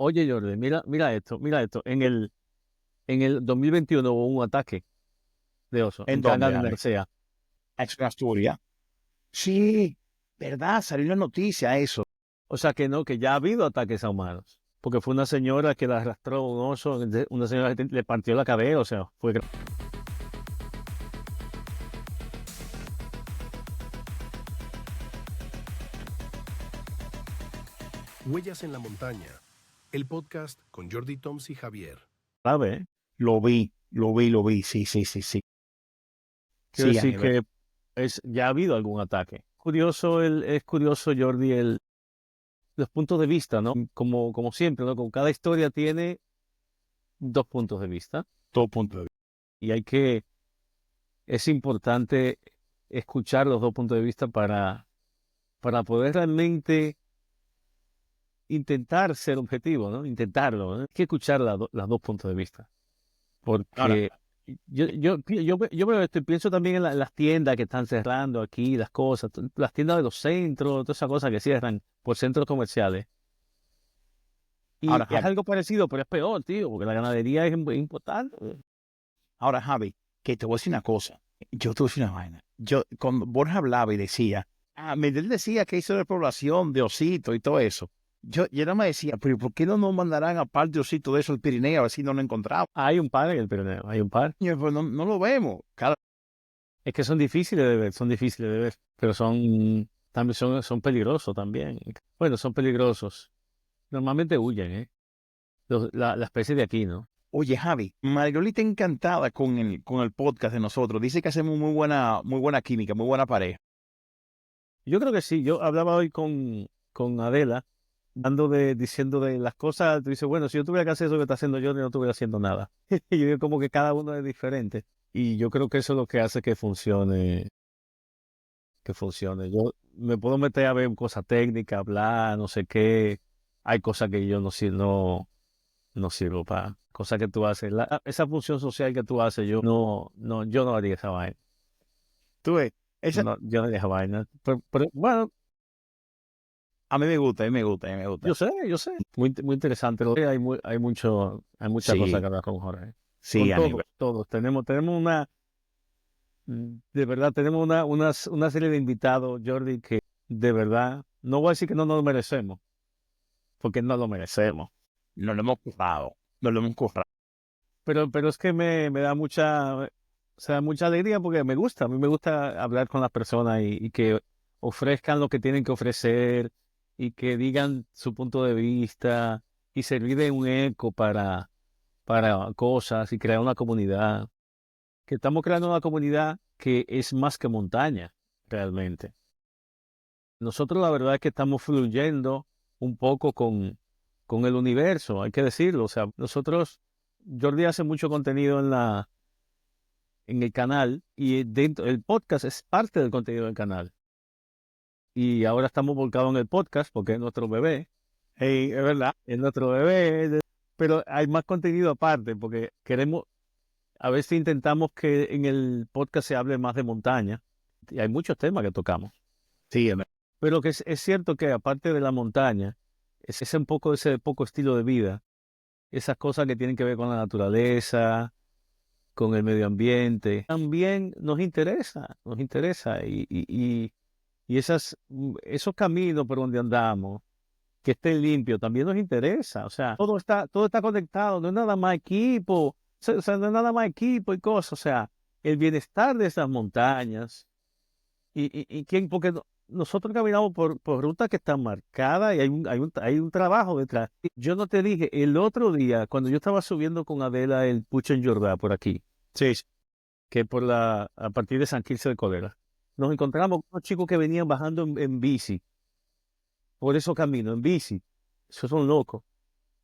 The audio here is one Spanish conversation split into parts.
Oye, Jordi, mira esto. En el 2021 hubo un ataque de oso ¿En en dónde, Canadá de Javi? Narcea. En Asturias. Sí, ¿verdad? Salió una noticia eso. O sea que no, que ya ha habido ataques a humanos. Porque fue una señora que la arrastró un oso, una señora que le partió la cabeza, o sea, fue Huellas en la montaña, el podcast con Jordi Toms y Javier. grave, ¿eh? Lo vi. Sí. Quiero Sí, a decir nivel. que ya ha habido algún ataque. Es curioso, Jordi, los puntos de vista, ¿no? Como siempre, ¿no? Con cada historia tiene dos puntos de vista Todo punto de vista. y es importante escuchar los dos puntos de vista para poder realmente intentar ser objetivo, ¿no? Intentarlo, ¿no? Hay que escuchar las dos puntos de vista. Ahora, Porque yo veo esto y pienso también en las tiendas que están cerrando aquí, las cosas, las tiendas de los centros, todas esas cosas que cierran por centros comerciales. Y es Javi. algo parecido, pero es peor, tío, porque la ganadería es importante. Ahora, Javi, que te voy a decir una cosa. Yo te voy a decir una vaina. Yo, cuando Borja hablaba y decía, él decía que hizo de población de osito y todo eso. Yo no me decía, pero ¿por qué no nos mandarán aparte de osito de eso el Pirineo? A ver si no lo encontramos. Hay un par en el Pirineo, hay un par. Y pues no lo vemos. Es que son difíciles de ver, pero también son peligrosos también. Bueno, son peligrosos. Normalmente huyen, ¿eh? La especie de aquí, ¿no? Oye, Javi, Margarita encantada con el podcast de nosotros. Dice que hacemos muy buena química, muy buena pareja. Yo creo que sí. Yo hablaba hoy con Adela, diciendo de las cosas. Tú dices, bueno, si yo tuviera que hacer eso que está haciendo yo no estuviera haciendo nada. Y yo digo como que cada uno es diferente. Y yo creo que eso es lo que hace que funcione. Yo me puedo meter a ver cosas técnicas, hablar, no sé qué. Hay cosas que yo no sirvo para. Cosas que tú haces. Esa función social que tú haces, yo no haría esa vaina. Tú ves, esa, No, yo no haría esa vaina. Pero, bueno, a mí me gusta, a mí me gusta, a mí me gusta. yo sé. Muy interesante. Hay muchas cosas Sí, que hablar con Jorge. Con sí, a nivel. todos. De verdad, tenemos una serie de invitados, Jordi, que de verdad, no voy a decir que no nos lo merecemos, porque no lo merecemos. Nos lo hemos currado, nos lo hemos currado. Pero es que me da mucha alegría porque a mí me gusta hablar con las personas y que ofrezcan lo que tienen que ofrecer y que digan su punto de vista y servir de un eco para cosas y crear una comunidad. Que estamos creando una comunidad que es más que montaña, realmente. Nosotros la verdad es que estamos fluyendo un poco con el universo, hay que decirlo. O sea, Jordi hace mucho contenido en el canal y dentro el podcast es parte del contenido del canal. Y ahora estamos volcados en el podcast porque es nuestro bebé, Hey, es verdad. es nuestro bebé, pero hay más contenido aparte porque a veces intentamos que en el podcast se hable más de montaña y hay muchos temas que tocamos. Sí, es verdad. Pero que es cierto que aparte de la montaña, ese poco estilo de vida, esas cosas que tienen que ver con la naturaleza, con el medio ambiente, también nos interesa y esos caminos por donde andamos, que estén limpios, también nos interesa. O sea, todo está conectado, no es nada más equipo, o sea, no es nada más equipo y cosas, o sea, el bienestar de esas montañas porque nosotros caminamos por rutas que están marcadas y hay un trabajo detrás. Yo no te dije, el otro día, cuando yo estaba subiendo con Adela el Pucho en Jordá por aquí, Sí, sí. que a partir de San Quirce de Colera, nos encontramos con unos chicos que venían bajando en bici, por esos caminos, en bici. Esos son locos.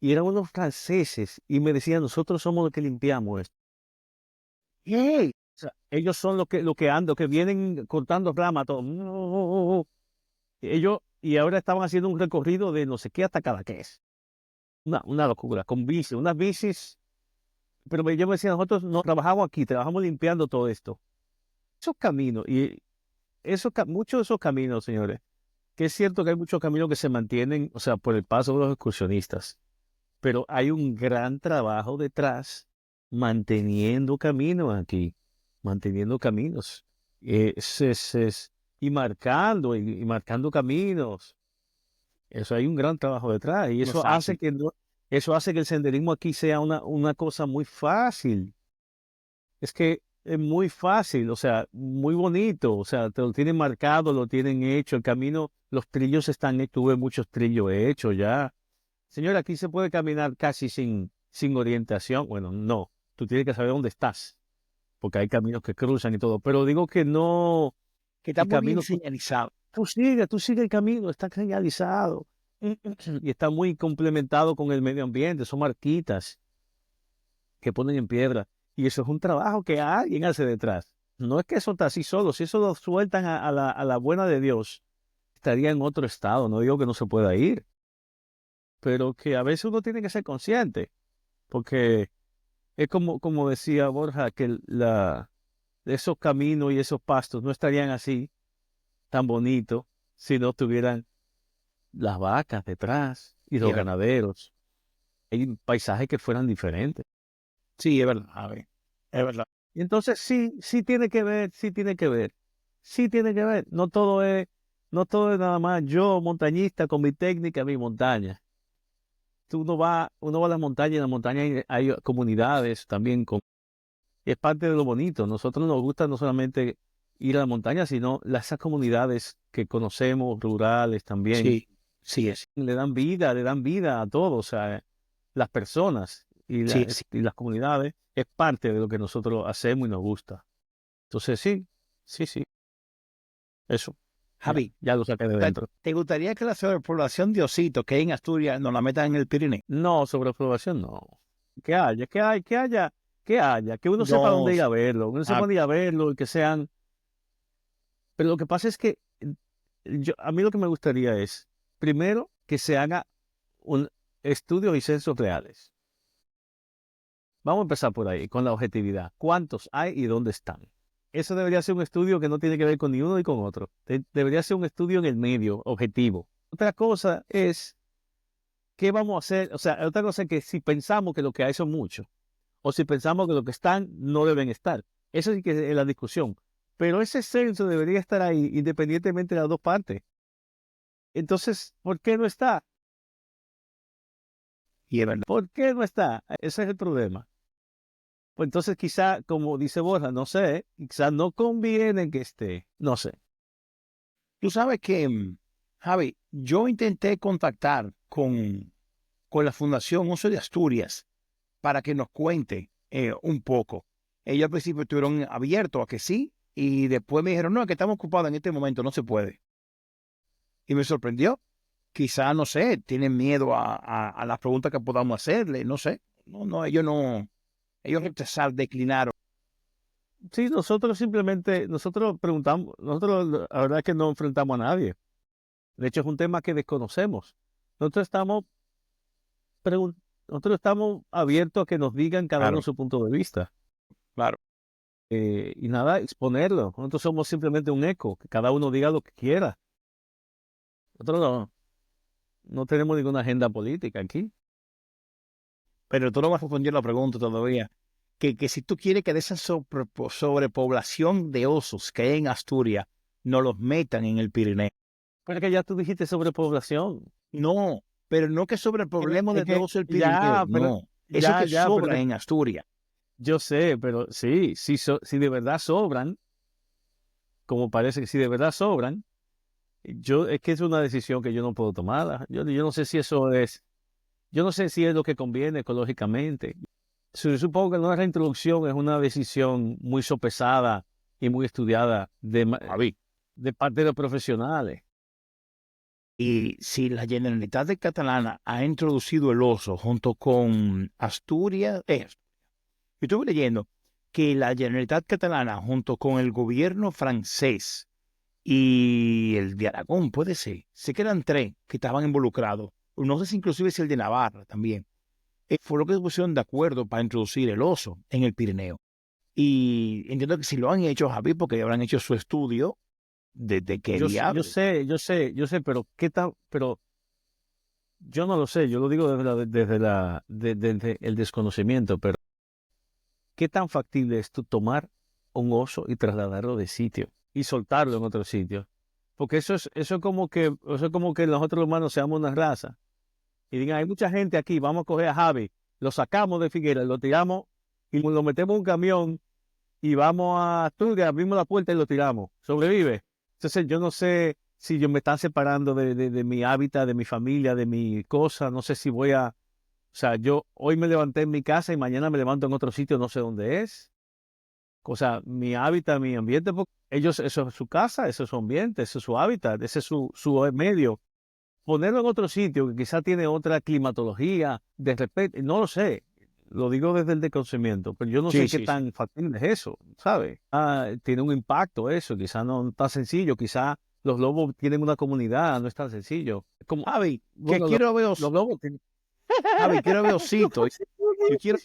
Y eran unos franceses y me decían, nosotros somos los que limpiamos esto. Hey, O sea, ellos son que vienen cortando ramas, todo. Y ahora estaban haciendo un recorrido de no sé qué hasta Cadaqués. Una locura, con bicis, unas bicis. Pero yo me decía, nosotros no trabajamos aquí, trabajamos limpiando todo esto. Esos caminos, muchos de esos caminos, señores, que es cierto que hay muchos caminos que se mantienen, o sea, por el paso de los excursionistas. pero hay un gran trabajo detrás manteniendo caminos aquí, manteniendo caminos. Y marcando, y marcando caminos. Eso hay un gran trabajo detrás. Y No es eso hace fácil. que eso hace que el senderismo aquí sea una cosa muy fácil. Es que es muy fácil, o sea, muy bonito. O sea, te lo tienen marcado, lo tienen hecho. El camino, los trillos están hechos. Tuve muchos trillos hechos ya. Señor, aquí se puede caminar casi sin orientación. Bueno, no. Tú tienes que saber dónde estás, porque hay caminos que cruzan y todo. Pero digo que no, Que está el muy bien camino, señalizado. tú sigue el camino, está señalizado y está muy complementado con el medio ambiente. Son marquitas que ponen en piedra. Y eso es un trabajo que alguien hace detrás. No es que eso está así solo. Si eso lo sueltan a la buena de Dios, estaría en otro estado. No digo que no se pueda ir, pero que a veces uno tiene que ser consciente, porque es como decía Borja, que esos caminos y esos pastos no estarían así tan bonitos si no tuvieran las vacas detrás y Y los es verdad. ganaderos. Hay paisajes que fueran diferentes. Sí, es verdad, Javi. Es verdad. Y entonces sí tiene que ver, sí tiene que ver, sí tiene que ver. No todo es nada más yo, montañista, con mi técnica, mi montaña. Uno va a las montañas, y en las montañas hay comunidades también. Es parte de lo bonito. Nosotros nos gusta no solamente ir a la montaña, sino esas comunidades que conocemos, rurales también, Sí, sí es. le dan vida a todos. O sea, las personas Sí, sí. y las comunidades es parte de lo que nosotros hacemos y nos gusta. Entonces, sí, eso. Ya, Javi, ya lo saqué de dentro. ¿te gustaría que la sobrepoblación de ositos que hay en Asturias nos la metan en el Pirineo? No, sobreaprobación, no. Que haya, que uno sepa No, dónde ir a verlo, uno sepa ah, dónde ir a verlo y que sean. Pero lo que pasa es que a mí lo que me gustaría es, primero, que se haga un estudio y censos reales. Vamos a empezar por ahí, con la objetividad. ¿Cuántos hay y dónde están? Eso debería ser un estudio que no tiene que ver con ni uno ni con otro. Debería ser un estudio en el medio, objetivo. Otra cosa es, ¿qué vamos a hacer? O sea, otra cosa es que si pensamos que lo que hay son muchos, o si pensamos que lo que están no deben estar. Eso sí que es la discusión. Pero ese censo debería estar ahí independientemente de las dos partes. Entonces, ¿por qué no está? y es verdad. ¿Por qué no está? Ese es el problema. Pues entonces quizá, como dice Borja, no sé, quizá no conviene que esté, no sé. Tú sabes que, Javi, yo intenté contactar con la Fundación Oso de Asturias para que nos cuente un poco. Ellos al principio estuvieron abiertos a que sí, y después me dijeron, no, es que estamos ocupados en este momento, no se puede. Y me sorprendió. Quizá, no sé, tienen miedo a las preguntas que podamos hacerle, no sé. No, ellos rechazaron, declinaron. Sí, nosotros preguntamos, nosotros la verdad es que no enfrentamos a nadie. De hecho, es un tema que desconocemos. Nosotros estamos, pregun- nosotros estamos abiertos a que nos digan cada uno Claro, su punto de vista. claro. Y nada, exponerlo. Nosotros somos simplemente un eco, que cada uno diga lo que quiera. Nosotros no tenemos ninguna agenda política aquí. Pero tú no me has respondido la pregunta todavía. Que si tú quieres que de esa sobrepoblación de osos que hay en Asturias, no los metan en el Pirineo. Pero que ya tú dijiste sobrepoblación. No, pero no que sobrepoblemos Es de que osos el Pirineo, ya, pero no. Eso que pero sobra en Asturias. yo sé, pero sí, si de verdad sobran, como parece que si de verdad sobran, es que es una decisión que yo no puedo tomar. Yo no sé si eso es, yo no sé si es lo que conviene ecológicamente. Yo supongo que una reintroducción es una decisión muy sopesada y muy estudiada Javi. de parte de los profesionales. Y si la Generalitat de Catalana ha introducido el oso junto con Asturias, yo estuve leyendo que la Generalitat Catalana junto con el gobierno francés y el de Aragón, puede ser, sé que eran tres que estaban involucrados, no sé si inclusive es el de Navarra también, fue lo que se pusieron de acuerdo para introducir el oso en el Pirineo. Y entiendo que si lo han hecho, Javi, porque habrán hecho su estudio de qué Yo viable. sé, pero yo no lo sé, yo lo digo desde el desconocimiento, pero ¿qué tan factible es tú tomar un oso y trasladarlo de sitio y soltarlo en otro sitio? Porque eso es como que nosotros los humanos seamos una raza y digan, hay mucha gente aquí, vamos a coger a Javi, lo sacamos de Figueras, lo tiramos y lo metemos en un camión y vamos a Asturias, abrimos la puerta y lo tiramos. ¿Sobrevive? Entonces yo no sé si yo me están separando de mi hábitat, de mi familia, de mi cosa, no sé si voy a... O sea, yo hoy me levanté en mi casa y mañana me levanto en otro sitio, no sé dónde es. O sea, mi hábitat, mi ambiente, porque ellos, eso es su casa, eso es su ambiente, eso es su hábitat, ese es su medio. Ponerlo en otro sitio que quizá tiene otra climatología, de repente, no lo sé, lo digo desde el desconocimiento, pero yo no Sí, sé qué sí, sí. tan factible es eso, ¿sabes? Tiene un impacto eso, quizá no está sencillo, quizá los lobos tienen una comunidad, no es tan sencillo. Como, Javi, que bueno, quiero ver, los lobos tienen... Javi, quiero ver osito. Yo quiero,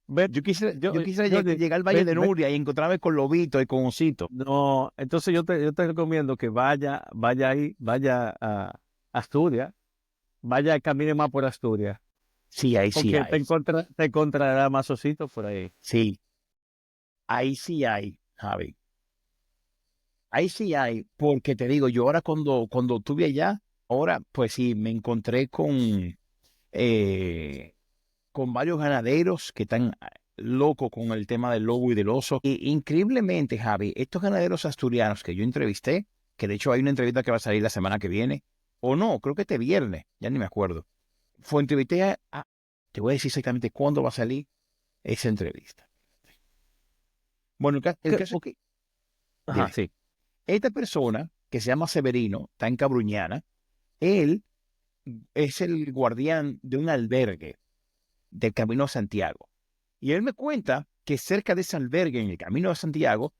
Ve, yo quisiera Jordi, llegar al Valle de ve, Nuria y encontrarme con lobito y con osito. no, entonces yo te recomiendo que vaya ahí, vaya a Asturias, vaya, camine más por Asturias, Sí, ahí sí porque hay. te encontrará más ositos por ahí. Sí, ahí sí hay, Javi. Ahí sí hay, porque te digo, yo ahora cuando estuve allá, ahora pues sí, me encontré con varios ganaderos que están locos con el tema del lobo y del oso. Y increíblemente, Javi, estos ganaderos asturianos que yo entrevisté, que de hecho hay una entrevista que va a salir la semana que viene, o no, creo que este viernes, ya ni me acuerdo. Entrevisté te voy a decir exactamente cuándo va a salir esa entrevista. Bueno, el caso es que, Ajá, dime, sí. esta persona que se llama Severino, está en Cabruñana, él es el guardián de un albergue del Camino a Santiago. Y él me cuenta que cerca de ese albergue en el Camino de Santiago,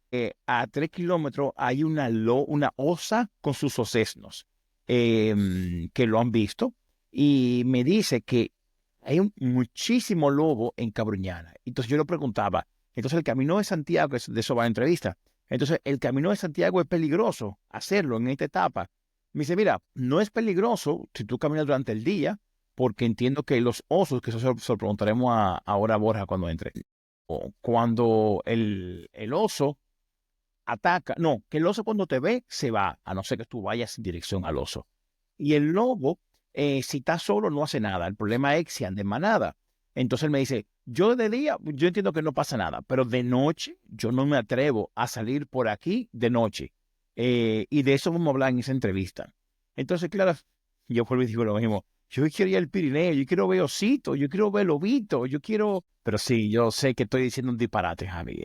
a 3 kilómetros, hay una osa con sus osesnos, que lo han visto. Y me dice que hay muchísimo lobo en Cabruñana. Entonces yo le preguntaba, entonces el Camino de Santiago, de eso va la entrevista, entonces el Camino de Santiago es peligroso hacerlo en esta etapa. Me dice, mira, no es peligroso si tú caminas durante el día, porque entiendo que los osos, que eso se lo preguntaremos ahora a Borja cuando entre, o cuando el oso ataca, no, que el oso cuando te ve se va, a no ser que tú vayas en dirección al oso. Y el lobo, si está solo, no hace nada. El problema es si anda en manada. Entonces él me dice, yo de día, yo entiendo que no pasa nada, pero de noche yo no me atrevo a salir por aquí de noche. Y de eso vamos a hablar en esa entrevista. Entonces, claro, yo vuelvo y digo lo mismo. Yo quiero ir al Pirineo, yo quiero ver osito, yo quiero ver lobito, yo quiero... Pero sí, yo sé que estoy diciendo un disparate, Javi.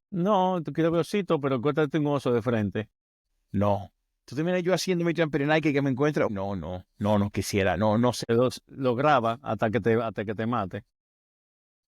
No, tú quieres ver osito, pero encuéntrate un oso de frente. No. Tú te miras yo haciendo mi trampelinaique que me encuentra. No, no, no, no quisiera, no, no sé. Lo graba hasta que te mate.